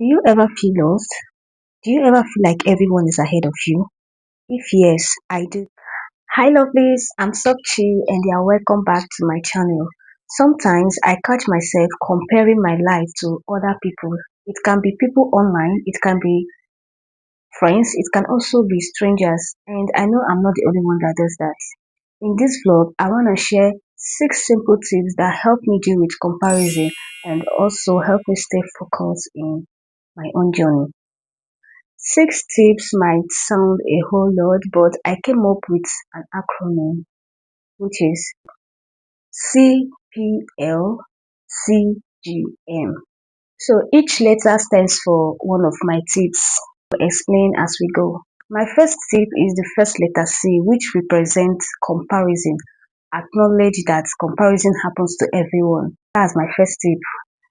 Do you ever feel lost? Do you ever feel like everyone is ahead of you? If yes, I do. Hi lovelies, I'm SoftChi and you are welcome back to my channel. Sometimes I catch myself comparing my life to other people. It can be people online, it can be friends, it can also be strangers, and I know I'm not the only one that does that. In this vlog, I want to share 6 simple tips that help me deal with comparison and also help me stay focused in my own journey. 6 tips might sound a whole lot, but I came up with an acronym which is C.P.L.C.G.M. So each letter stands for one of my tips. I'll explain as we go. My first tip is the first letter C, which represents comparison. Acknowledge that comparison happens to everyone. That's my first tip.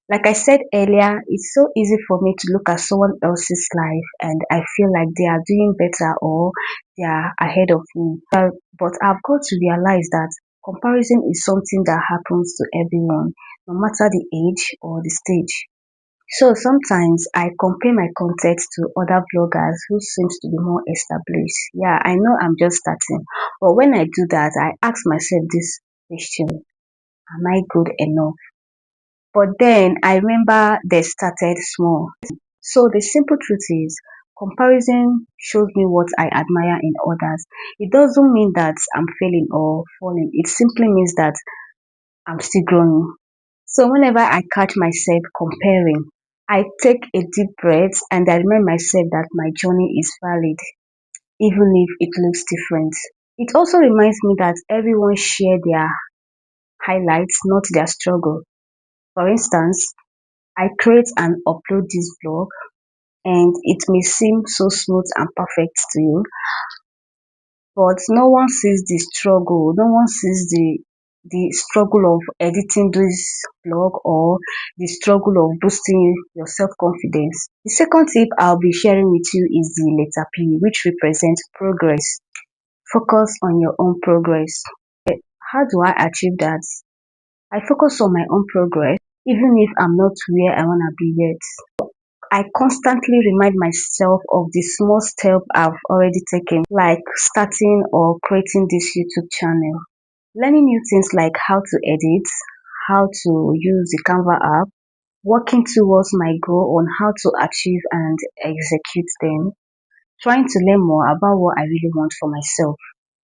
Like I said earlier, it's so easy for me to look at someone else's life and I feel like they are doing better or they are ahead of me. But I've got to realize that comparison is something that happens to everyone, no matter the age or the stage. So sometimes I compare my content to other bloggers who seems to be more established. Yeah, I know I'm just starting, but when I do that, I ask myself this question: am I good enough? But then I remember they started small. So the simple truth is, comparison shows me what I admire in others. It doesn't mean that I'm failing or falling. It simply means that I'm still growing. So whenever I catch myself comparing, I take a deep breath and I remind myself that my journey is valid, even if it looks different. It also reminds me that everyone share their highlights, not their struggle. For instance, I create and upload this vlog and it may seem so smooth and perfect to you, but no one sees the struggle. No one sees the struggle of editing this vlog or the struggle of boosting your self-confidence. The second tip I'll be sharing with you is the letter P, which represents progress. Focus on your own progress. How do I achieve that? I focus on my own progress even if I'm not where I want to be yet. I constantly remind myself of the small step I've already taken, like starting or creating this YouTube channel. Learning new things like how to edit, how to use the Canva app, working towards my goal on how to achieve and execute them, trying to learn more about what I really want for myself.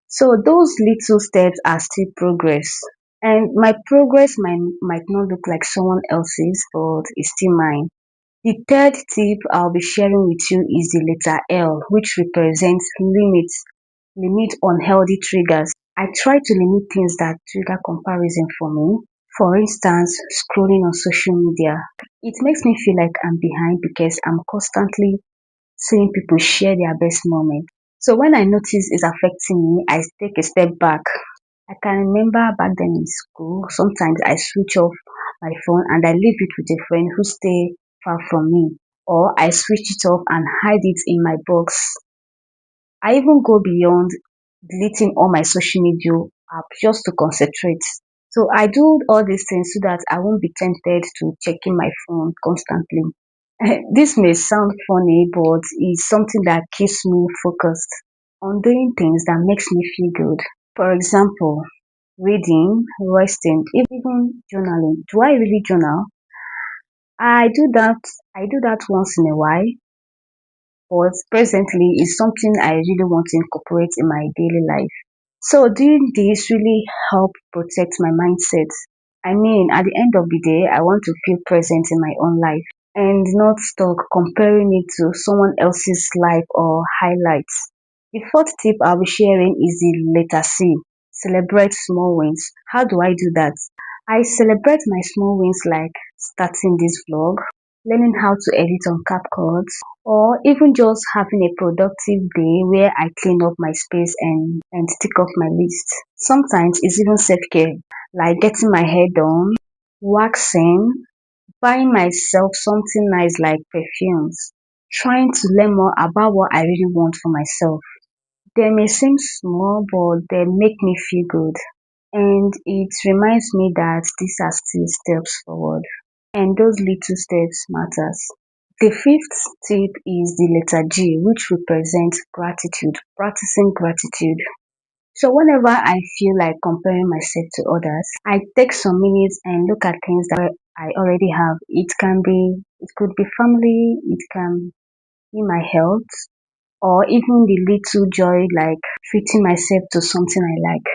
So those little steps are still progress. And my progress might not look like someone else's, but it's still mine. The third tip I'll be sharing with you is the letter L, which represents limits. Limit unhealthy triggers. I try to limit things that trigger comparison for me. For instance, scrolling on social media. It makes me feel like I'm behind because I'm constantly seeing people share their best moment. So when I notice it's affecting me, I take a step back. I can remember back then in school, sometimes I switch off my phone and I leave it with a friend who stay far from me, or I switch it off and hide it in my box. I even go beyond deleting all my social media app just to concentrate. So I do all these things so that I won't be tempted to checking my phone constantly. This may sound funny, but it's something that keeps me focused on doing things that makes me feel good. For example, reading, resting, even journaling. Do I really journal? I do that. I do that once in a while, but presently it's something I really want to incorporate in my daily life. So doing this really help protect my mindset. I mean, at the end of the day, I want to feel present in my own life and not stuck comparing it to someone else's life or highlights. The fourth tip I'll be sharing is the letter C. Celebrate small wins. How do I do that? I celebrate my small wins like starting this vlog, learning how to edit on CapCut, or even just having a productive day where I clean up my space and tick off my list. Sometimes it's even self-care, like getting my hair done, waxing, buying myself something nice like perfumes, trying to learn more about what I really want for myself. They may seem small, but they make me feel good. And it reminds me that these are still steps forward. And those little steps matters. The fifth tip is the letter G, which represents gratitude, practicing gratitude. So whenever I feel like comparing myself to others, I take some minutes and look at things that I already have. It could be family, it can be my health, or even the little joy like treating myself to something I like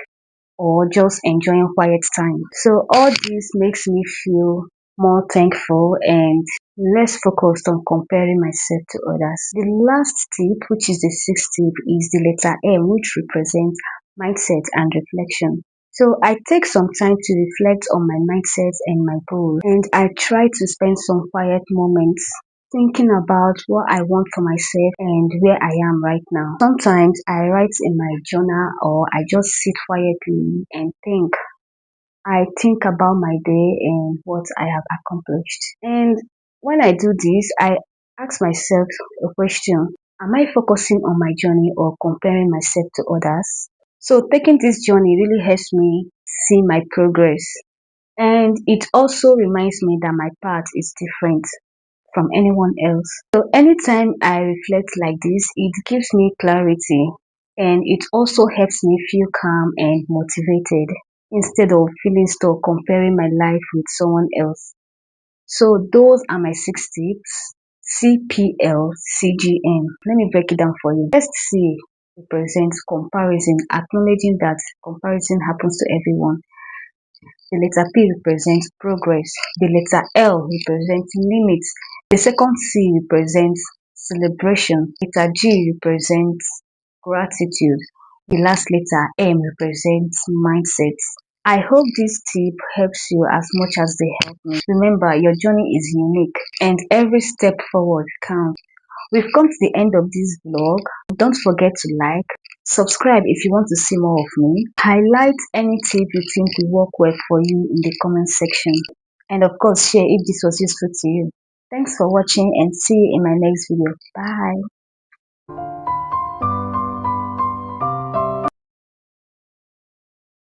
or just enjoying quiet time. So all this makes me feel more thankful and less focused on comparing myself to others. The last tip, which is the sixth tip, is the letter M, which represents mindset and reflection. So I take some time to reflect on my mindset and my goals, and I try to spend some quiet moments thinking about what I want for myself and where I am right now. Sometimes I write in my journal or I just sit quietly and think. I think about my day and what I have accomplished. And when I do this, I ask myself a question. Am I focusing on my journey or comparing myself to others? So taking this journey really helps me see my progress. And it also reminds me that my path is different from anyone else. So anytime I reflect like this, it gives me clarity and it also helps me feel calm and motivated instead of feeling stuck comparing my life with someone else. So those are my six tips. C.P.L.C.G.M. Let me break it down for you. First C represents comparison, acknowledging that comparison happens to everyone. The letter P represents progress. The letter L represents limits. The second C represents celebration. Letter G represents gratitude. The last letter M represents mindset. I hope this tip helps you as much as they help me. Remember, your journey is unique and every step forward counts. We've come to the end of this vlog. Don't forget to like, subscribe if you want to see more of me. Highlight any tip you think will work well for you in the comment section. And of course, share if this was useful to you. Thanks for watching and see you in my next video. Bye.